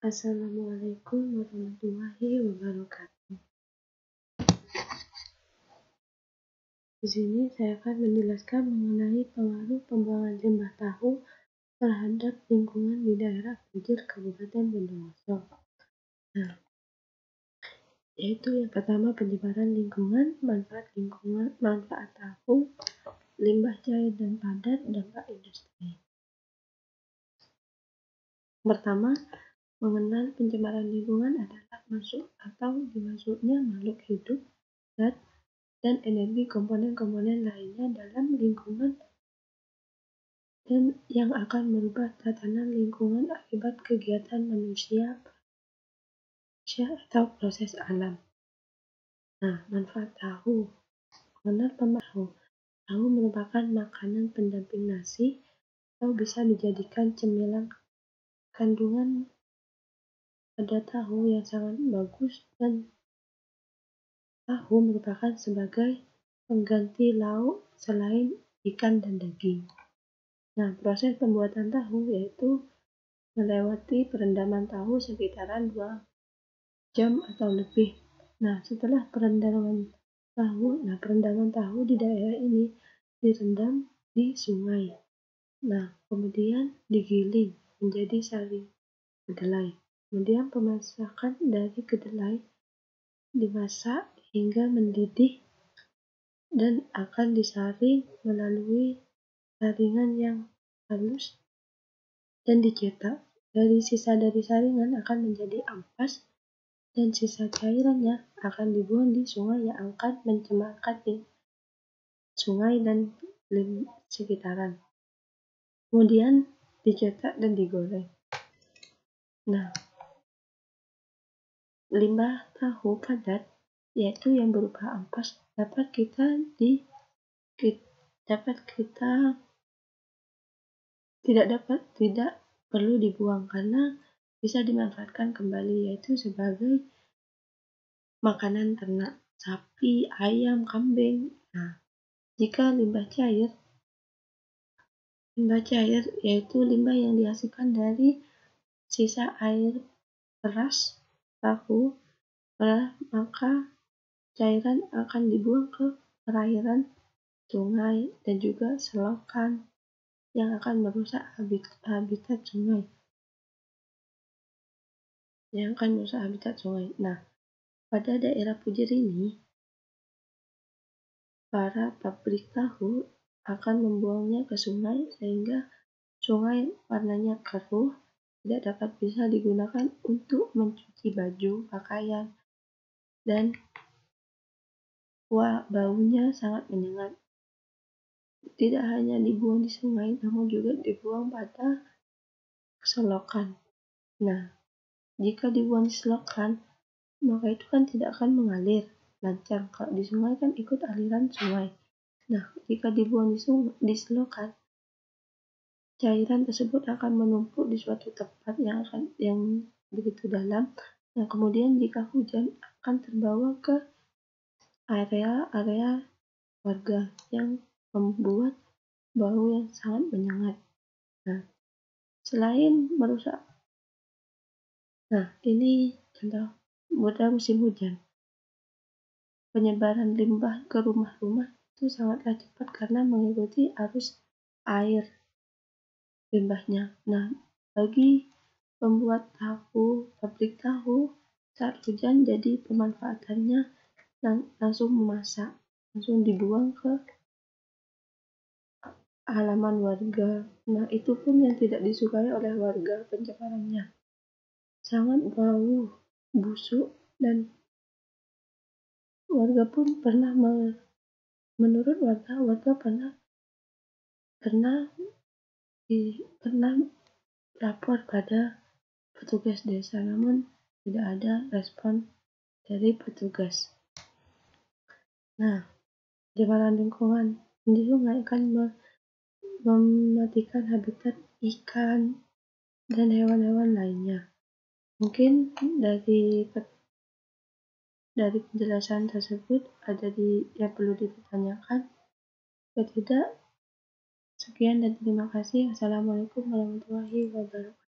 Assalamualaikum warahmatullahi wabarakatuh. Di sini saya akan menjelaskan mengenai pengaruh pembuangan limbah tahu terhadap lingkungan di daerah Pujir, Kabupaten Bondowoso. Yaitu yang pertama penyebaran lingkungan, manfaat tahu, limbah cair dan padat, dampak industri. Pertama, mengenal pencemaran lingkungan adalah masuk atau dimasuknya makhluk hidup, zat, dan energi komponen-komponen lainnya dalam lingkungan dan yang akan merubah tatanan lingkungan akibat kegiatan manusia atau proses alam. Manfaat tahu. Mengenal tahu. Tahu merupakan makanan pendamping nasi atau bisa dijadikan cemilan. Kandungan pada tahu yang sangat bagus dan tahu merupakan sebagai pengganti lauk selain ikan dan daging. Proses pembuatan tahu yaitu melewati perendaman tahu sekitaran 2 jam atau lebih. Setelah perendaman tahu di daerah ini direndam di sungai. Kemudian digiling menjadi sari kedelai. Kemudian pemasakan dari kedelai dimasak hingga mendidih dan akan disaring melalui saringan yang halus dan dicetak. Dari saringan akan menjadi ampas dan sisa cairannya akan dibuang di sungai yang akan mencemarkan sungai dan sekitaran. Kemudian dicetak dan digoreng. Limbah tahu padat yaitu yang berupa ampas tidak perlu dibuang karena bisa dimanfaatkan kembali, yaitu sebagai makanan ternak sapi, ayam, kambing. Jika limbah cair yaitu limbah yang dihasilkan dari sisa air peras tahu, maka cairan akan dibuang ke perairan, sungai, dan juga selokan yang akan merusak habitat sungai. Pada daerah Pujir ini, para pabrik tahu akan membuangnya ke sungai sehingga sungai warnanya keruh, tidak bisa digunakan untuk mencuci baju, pakaian, dan baunya sangat menyengat. Tidak hanya dibuang di sungai, namun juga dibuang pada selokan. Jika dibuang di selokan, maka itu kan tidak akan mengalir lancar. Kalau di sungai kan ikut aliran sungai. Jika dibuang di selokan, cairan tersebut akan menumpuk di suatu tempat yang begitu dalam. Kemudian jika hujan akan terbawa ke area warga yang membuat bau yang sangat menyengat. Selain merusak, ini contoh pada musim hujan. Penyebaran limbah ke rumah-rumah itu sangatlah cepat karena mengikuti arus air limbahnya. Bagi pembuat tahu, pabrik tahu, saat hujan jadi pemanfaatannya langsung memasak, langsung dibuang ke halaman warga. Itu pun yang tidak disukai oleh warga, pencemarannya sangat bau, busuk, dan warga pun menurut warga pernah lapor pada petugas desa, namun tidak ada respon dari petugas. Pencemaran lingkungan di sungai akan mematikan habitat ikan dan hewan-hewan lainnya. Mungkin dari penjelasan tersebut ada yang perlu dipertanyakan. Jika tidak, sekian dan terima kasih. Assalamualaikum warahmatullahi wabarakatuh.